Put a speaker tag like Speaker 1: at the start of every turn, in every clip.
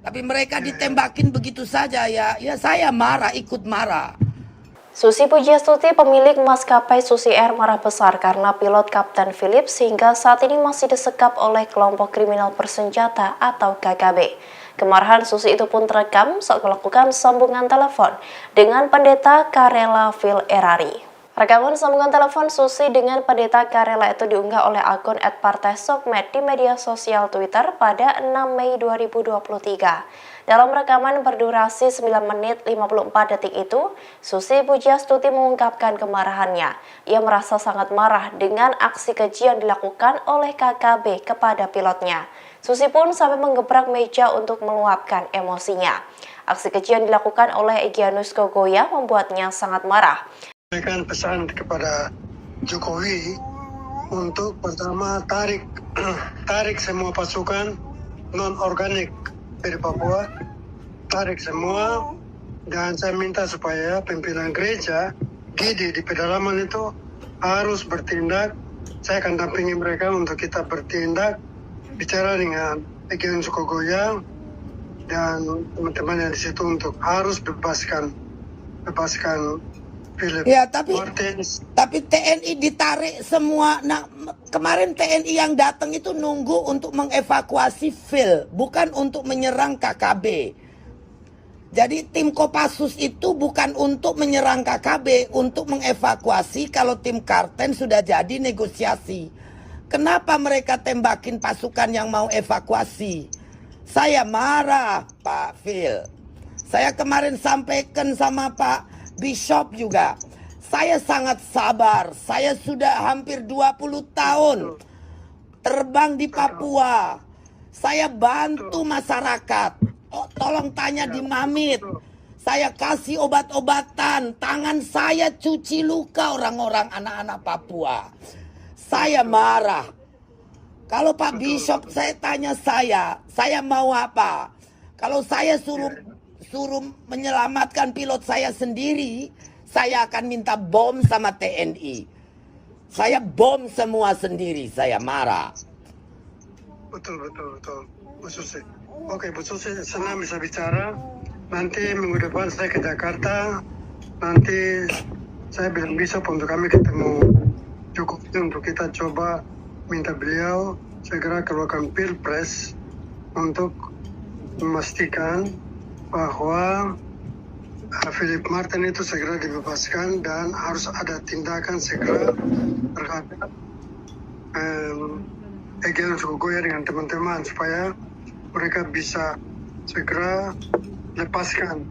Speaker 1: Tapi mereka ditembakin begitu saja ya. Ya saya marah, ikut marah.
Speaker 2: Susi Pujiastuti, pemilik maskapai Susi Air, marah besar karena pilot Kapten Philips hingga saat ini masih disekap oleh kelompok kriminal bersenjata atau KKB. Kemarahan Susi itu pun terekam saat melakukan sambungan telepon dengan pendeta Karela Phil Erari. Rekaman sambungan telepon Susi dengan pendeta Karela itu diunggah oleh akun @partai_sokmed di media sosial Twitter pada 6 Mei 2023. Dalam rekaman berdurasi 9 menit 54 detik itu, Susi Pujiastuti mengungkapkan kemarahannya. Ia merasa sangat marah dengan aksi keji yang dilakukan oleh KKB kepada pilotnya. Susi pun sampai menggebrak meja untuk meluapkan emosinya. Aksi keji yang dilakukan oleh Egyanus Kogoya membuatnya sangat marah.
Speaker 3: Sampaikan pesan kepada Jokowi untuk pertama tarik semua pasukan non organik dari Papua, tarik semua, dan saya minta supaya pimpinan gereja di pedalaman itu harus bertindak. Saya akan dampingi mereka untuk kita bertindak, bicara dengan Egyanus Kogoya dan teman-teman yang di situ untuk harus bebaskan Philip
Speaker 1: Ya, tapi
Speaker 3: Martins.
Speaker 1: TNI ditarik semua. Nah, kemarin TNI yang datang itu nunggu untuk mengevakuasi Phil, bukan untuk menyerang KKB. Jadi tim Kopassus itu bukan untuk menyerang KKB, untuk mengevakuasi kalau tim Karten sudah jadi negosiasi. Kenapa mereka tembakin pasukan yang mau evakuasi? Saya marah, Pak Phil. Saya kemarin sampaikan sama Pak Bishop juga. Saya sangat sabar. Saya sudah hampir 20 tahun terbang di Papua. Saya bantu masyarakat. Oh, tolong tanya di Mamit. Saya kasih obat-obatan. Tangan saya cuci luka orang-orang anak-anak Papua. Saya marah. Kalau Pak Bishop saya tanya saya mau apa? Kalau saya suruh menyelamatkan pilot saya sendiri, saya akan minta bom sama TNI. Saya bom semua sendiri, saya marah.
Speaker 3: Betul. Bu Susi. Oke, Bu Susi, senang bisa bicara. Nanti minggu depan saya ke Jakarta. Nanti saya bilang Bishop untuk kami ketemu Jokowi untuk kita coba minta beliau segera keluarkan Pilpres untuk memastikan bahwa Philip Martin itu segera dibebaskan dan harus ada tindakan segera terhadap Egyanus Kogoya dengan teman-teman supaya mereka bisa segera lepaskan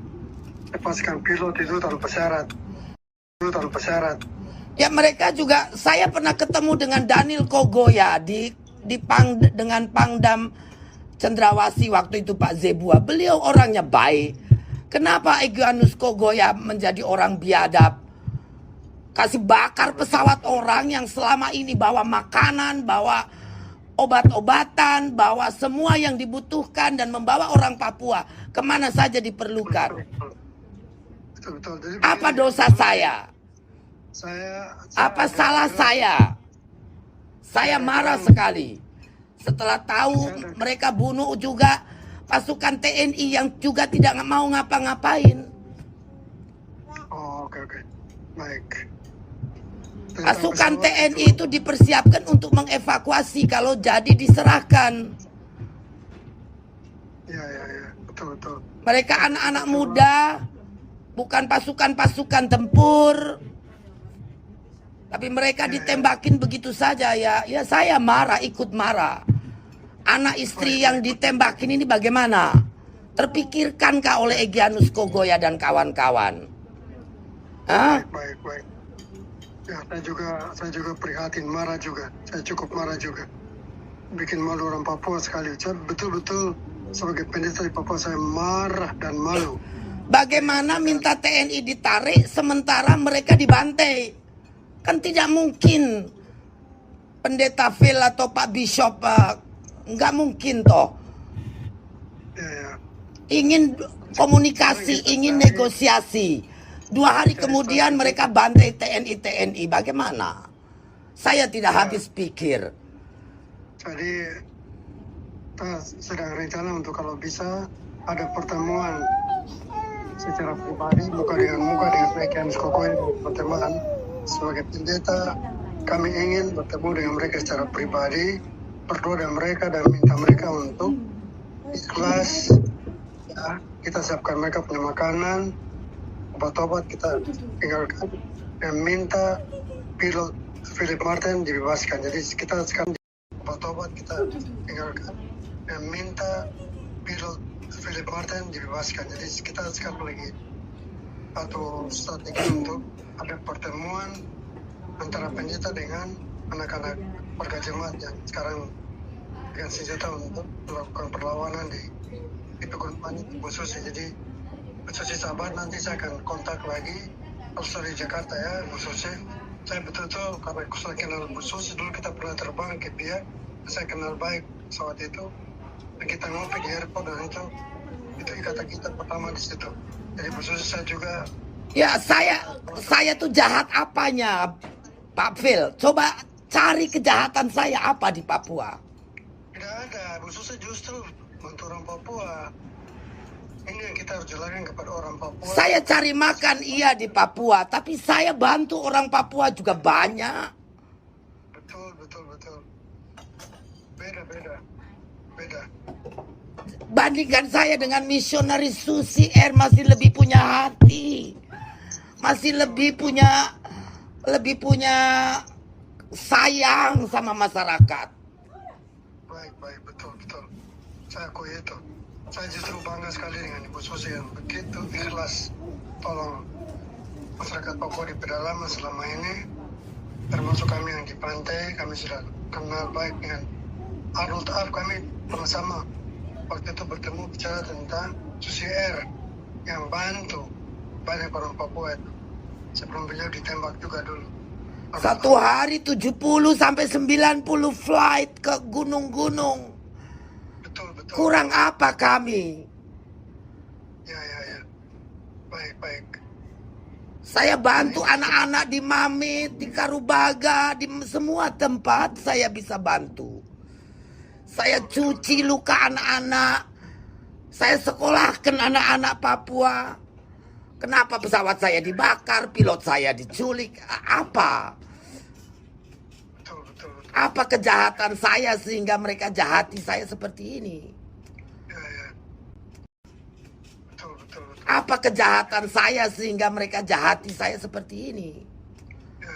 Speaker 3: pilot itu tanpa syarat.
Speaker 1: Ya mereka juga, saya pernah ketemu dengan Daniel Kogoya dengan Pangdam Cendrawasih waktu itu Pak Zebua. Beliau orangnya baik. Kenapa Egyanus Kogoya menjadi orang biadab? Kasih bakar pesawat orang yang selama ini bawa makanan, bawa obat-obatan, bawa semua yang dibutuhkan dan membawa orang Papua kemana saja diperlukan.
Speaker 3: Betul. Jadi
Speaker 1: Apa dosa saya? Apa salah saya? Saya marah sekali. Setelah tahu mereka bunuh juga pasukan TNI yang juga tidak mau ngapa-ngapain.
Speaker 3: Oh, oke. Baik.
Speaker 1: Pasukan TNI itu dipersiapkan untuk mengevakuasi kalau jadi diserahkan.
Speaker 3: Ya. Betul.
Speaker 1: Mereka anak-anak muda, bukan pasukan-pasukan tempur. Tapi mereka ditembakin begitu saja ya. Ya saya marah, ikut marah. Anak istri yang ditembakin ini bagaimana? Terpikirkankah oleh Egyanus Kogoya dan kawan-kawan? Hah?
Speaker 3: Baik. Ya, saya juga prihatin, marah juga. Saya cukup marah juga. Bikin malu orang Papua sekali. Saya betul-betul sebagai pendeta di Papua saya marah dan malu.
Speaker 1: Bagaimana minta TNI ditarik sementara mereka dibantai? Kan tidak mungkin pendeta Phil atau Pak Bishop, nggak mungkin toh.
Speaker 3: Ya.
Speaker 1: Ingin komunikasi, ingin negosiasi. 2 hari kemudian mereka bantai TNI. Bagaimana? Saya tidak habis pikir.
Speaker 3: Jadi kita sedang rencana untuk kalau bisa ada pertemuan secara pribadi, muka dengan Ekens Kokoe pertemuan sebagai pendeta. Kami ingin bertemu dengan mereka secara pribadi, berdoa dengan mereka dan minta mereka untuk ikhlas. Ya, kita siapkan mereka punya makanan, obat-obat kita tinggalkan, dan minta pilot Philip Martin dibebaskan. Jadi kita sekarang obat-obat kita tinggalkan dan minta pilot Philip Martin dibebaskan. Jadi kita sekarang lagi atau strategi untuk ada pertemuan antara pendeta dengan anak-anak warga jemaat yang sekarang dengan senjata untuk melakukan perlawanan di pegunungan Bu Susi. Jadi Bu Susi sabar, nanti saya akan kontak lagi kalau dari Jakarta ya Bu Susi. Saya betul-betul karena saya kenal Bu Susi dulu, kita pernah terbang ke Biak, saya kenal baik pesawat itu, dan kita ngopi di airport, dan itu ikatan kita pertama di situ. Jadi Bu Susi saya juga
Speaker 1: Ya, saya tuh jahat apanya, Pak Phil? Coba cari kejahatan saya apa di Papua.
Speaker 3: tidak ada. Bu Susi justru bantu orang Papua. Ini yang kita harus jelaskan kepada orang Papua.
Speaker 1: Saya cari makan iya di Papua, tapi saya bantu orang Papua juga banyak.
Speaker 3: Betul. Beda.
Speaker 1: Bandingkan saya dengan misionaris Susi Air, masih lebih punya hati. Masih lebih punya sayang sama masyarakat.
Speaker 3: Baik, betul. Saya akui itu. Saya justru bangga sekali dengan Ibu Susi yang begitu ikhlas tolong masyarakat Papua di pedalaman selama ini, termasuk kami yang di pantai. Kami sudah kenal baik dengan Arnold Af, kami bersama waktu itu bertemu bicara tentang Susi Air yang bantu banyak orang Papua itu sebelum beliau ditembak juga dulu.
Speaker 1: Satu hari 70 sampai 90 flight ke gunung-gunung.
Speaker 3: Betul.
Speaker 1: Kurang apa kami?
Speaker 3: Ya. Baik.
Speaker 1: Saya bantu anak-anak di Mamit, di Karubaga, di semua tempat saya bisa bantu. Saya cuci luka anak-anak. Saya sekolahkan anak-anak Papua. Kenapa pesawat saya dibakar, pilot saya diculik? Apa?
Speaker 3: Betul.
Speaker 1: Apa kejahatan saya sehingga mereka jahati saya seperti ini?
Speaker 3: Ya. Betul.
Speaker 1: Apa kejahatan saya sehingga mereka jahati saya seperti ini?
Speaker 3: Ya.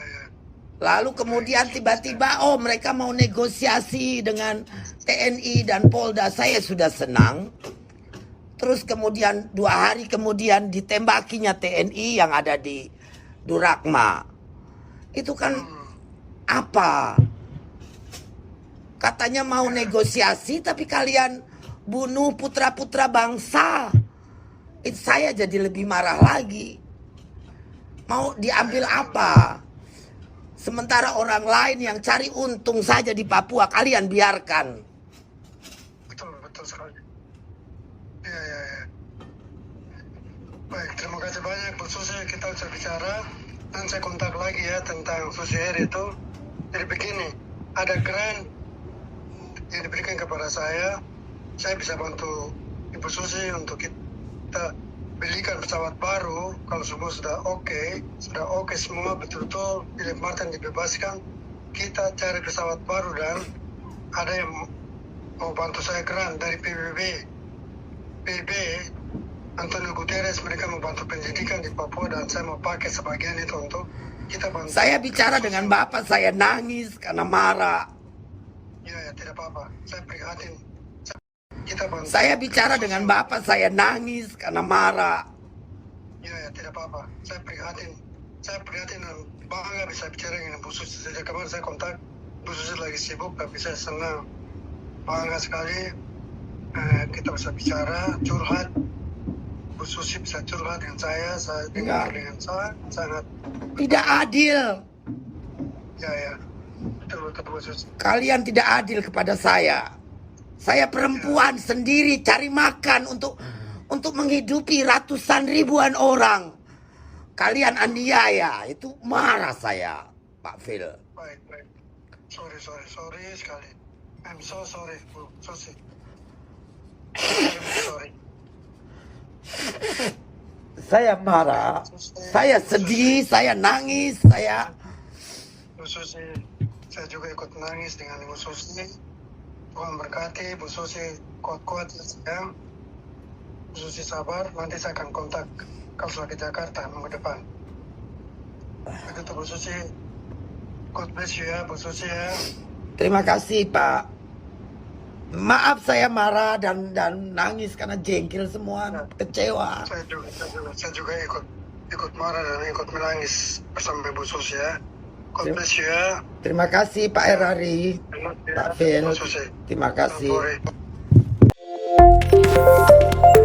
Speaker 1: Lalu kemudian tiba-tiba, mereka mau negosiasi dengan TNI dan Polda. Saya sudah senang. Terus kemudian 2 hari kemudian ditembakinya TNI yang ada di Durakma. Itu kan apa? Katanya mau negosiasi, tapi kalian bunuh putra-putra bangsa. Saya jadi lebih marah lagi. Mau diambil apa? Sementara orang lain yang cari untung saja di Papua, kalian biarkan.
Speaker 3: Betul sekali. Ya. Baik, terima kasih banyak Bu Susi, kita bisa bicara dan saya kontak lagi ya tentang Susi Air itu. Jadi begini, ada grant yang diberikan kepada saya bisa bantu Ibu Susi untuk kita belikan pesawat baru kalau semua sudah oke semua, betul-betul Philip Martin dibebaskan, kita cari pesawat baru, dan ada yang mau bantu saya grant dari PBB Antonio Guterres, mereka membantu pendidikan di Papua, dan saya mau pakai sebagian itu untuk kita bantu.
Speaker 1: Saya bicara dengan Bapak, saya nangis karena marah.
Speaker 3: Ya, tidak apa-apa. Saya prihatin. Kita bantu.
Speaker 1: Saya bicara dengan Bapak, saya nangis karena marah.
Speaker 3: Ya, tidak apa-apa. Saya prihatin dan bangga bisa bicara dengan Bu Susi. Sejak kemarin saya kontak Bu Susi lagi sibuk, tapi saya senang, bangga sekali kita bisa bicara, curhat. Bu Susi bisa curhat dengan saya dengar dengan saya, sangat
Speaker 1: tidak adil.
Speaker 3: Ya. Betul Bu Susi.
Speaker 1: Kalian tidak adil kepada saya. Saya perempuan sendiri cari makan untuk menghidupi ratusan ribuan orang. Kalian aniaya, itu marah saya, Pak Phil.
Speaker 3: Baik. Sorry sekali. I'm so sorry, Bu Susi. I'm sorry.
Speaker 1: Saya marah, saya sedih, saya nangis, saya
Speaker 3: Bu Susi, saya juga ikut menangis dengan Ibu Susi. Tuhan berkati, Bu Susi kuat-kuat ya sayang. Bu Susi sabar, nanti saya akan kontak kalau sudah ke Jakarta minggu depan. Begitu Bu Susi. God bless you ya Bu Susi ya.
Speaker 1: terima kasih Pak. Maaf saya marah dan nangis karena jengkel semua, kecewa.
Speaker 3: Saya juga ikut marah dan ikut menangis bersama Bu Susi ya. God bless you ya.
Speaker 1: Terima kasih Pak Erari, Pak Phil.
Speaker 3: Bu Susi.
Speaker 1: Terima kasih.
Speaker 3: Selamat sore.